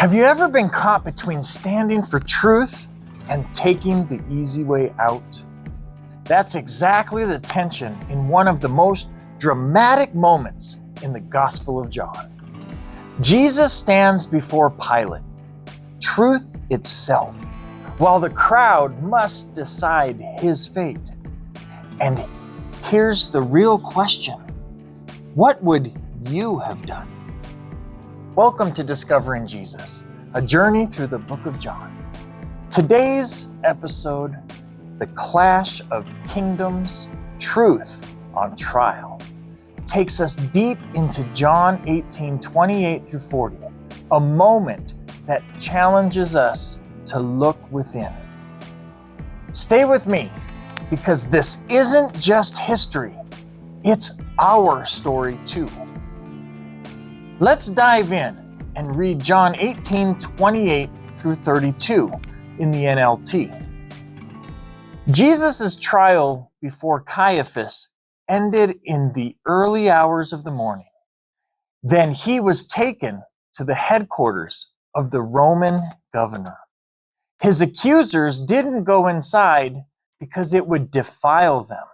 Have you ever been caught between standing for truth and taking the easy way out? That's exactly the tension in one of the most dramatic moments in the Gospel of John. Jesus stands before Pilate, truth itself, while the crowd must decide his fate. And here's the real question: what would you have done? Welcome to Discovering Jesus, a journey through the book of John. Today's episode, The Clash of Kingdoms, Truth on Trial, takes us deep into John 18:28 through 40, a moment that challenges us to look within. Stay with me, because this isn't just history, it's our story too. Let's dive in and read John 18:28 through 32 in the NLT. Jesus' trial before Caiaphas ended in the early hours of the morning. Then he was taken to the headquarters of the Roman governor. His accusers didn't go inside because it would defile them,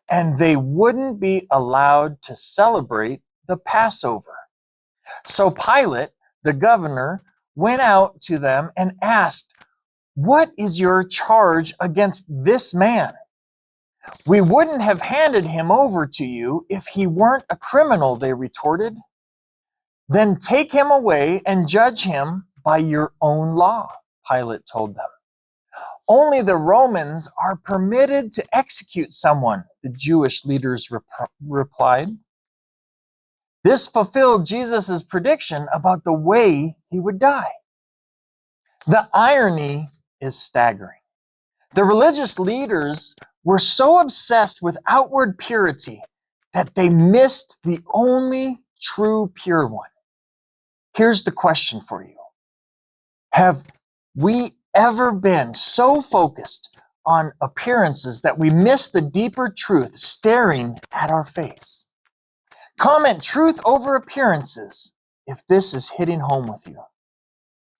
and they wouldn't be allowed to celebrate the Passover. So Pilate, the governor, went out to them and asked, "What is your charge against this man? We wouldn't have handed him over to you if he weren't a criminal," they retorted. "Then take him away and judge him by your own law," Pilate told them. "Only the Romans are permitted to execute someone," the Jewish leaders replied. This fulfilled Jesus' prediction about the way he would die. The irony is staggering. The religious leaders were so obsessed with outward purity that they missed the only true pure one. Here's the question for you. Have we ever been so focused on appearances that we miss the deeper truth staring at our face? Comment truth over appearances if this is hitting home with you.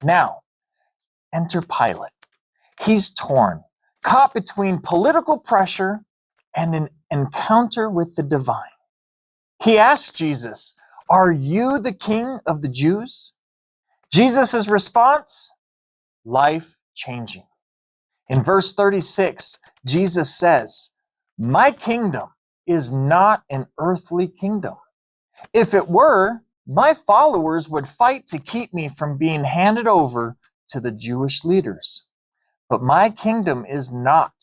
Now, enter Pilate. He's torn, caught between political pressure and an encounter with the divine. He asks Jesus, "Are you the king of the Jews?" Jesus' response? Life-changing. In verse 36, Jesus says, "My kingdom is not an earthly kingdom. If it were, my followers would fight to keep me from being handed over to the Jewish leaders. But my kingdom is not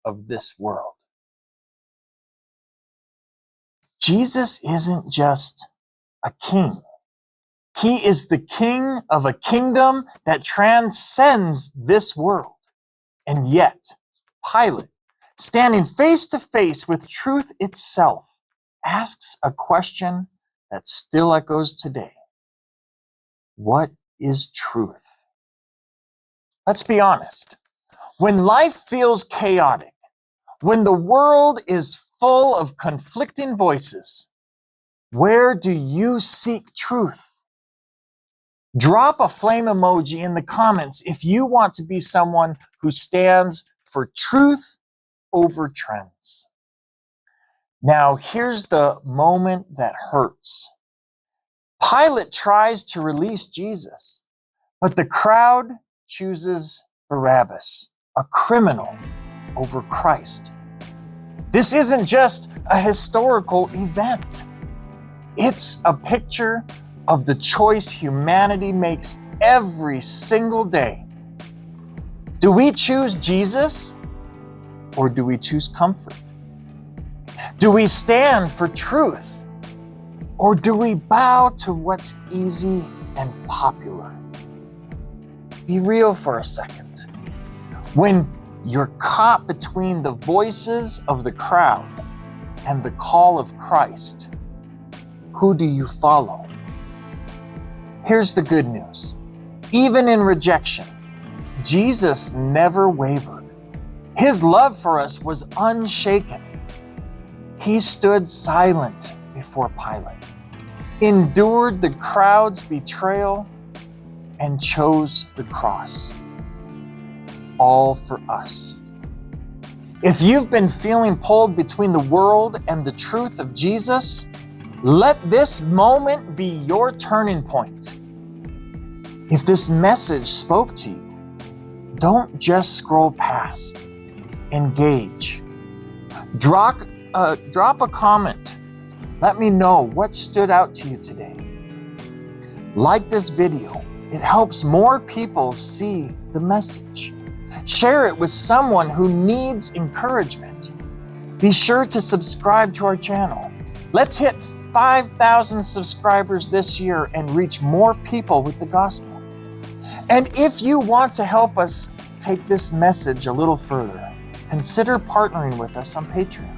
of this world." Jesus isn't just a king. He is the king of a kingdom that transcends this world. And yet, Pilate, standing face to face with truth itself, asks a question that still echoes today. What is truth? Let's be honest. When life feels chaotic, when the world is full of conflicting voices, where do you seek truth? Drop a flame emoji in the comments if you want to be someone who stands for truth over trends. Now, here's the moment that hurts. Pilate tries to release Jesus, but the crowd chooses Barabbas, a criminal, over Christ. This isn't just a historical event. It's a picture of the choice humanity makes every single day. Do we choose Jesus, or do we choose comfort? Do we stand for truth, or do we bow to what's easy and popular? Be real for a second. When you're caught between the voices of the crowd and the call of Christ, who do you follow? Here's the good news. Even in rejection, Jesus never wavered. His love for us was unshaken. He stood silent before Pilate, endured the crowd's betrayal, and chose the cross, all for us. If you've been feeling pulled between the world and the truth of Jesus, let this moment be your turning point. If this message spoke to you, don't just scroll past. Engage. Drop a comment. Let me know what stood out to you today. Like this video. It helps more people see the message. Share it with someone who needs encouragement. Be sure to subscribe to our channel. Let's hit 5,000 subscribers this year and reach more people with the gospel. And if you want to help us take this message a little further, consider partnering with us on Patreon.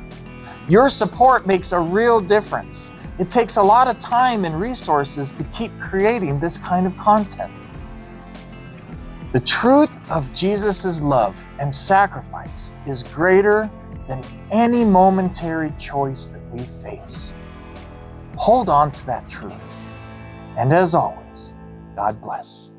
Your support makes a real difference. It takes a lot of time and resources to keep creating this kind of content. The truth of Jesus' love and sacrifice is greater than any momentary choice that we face. Hold on to that truth. And as always, God bless.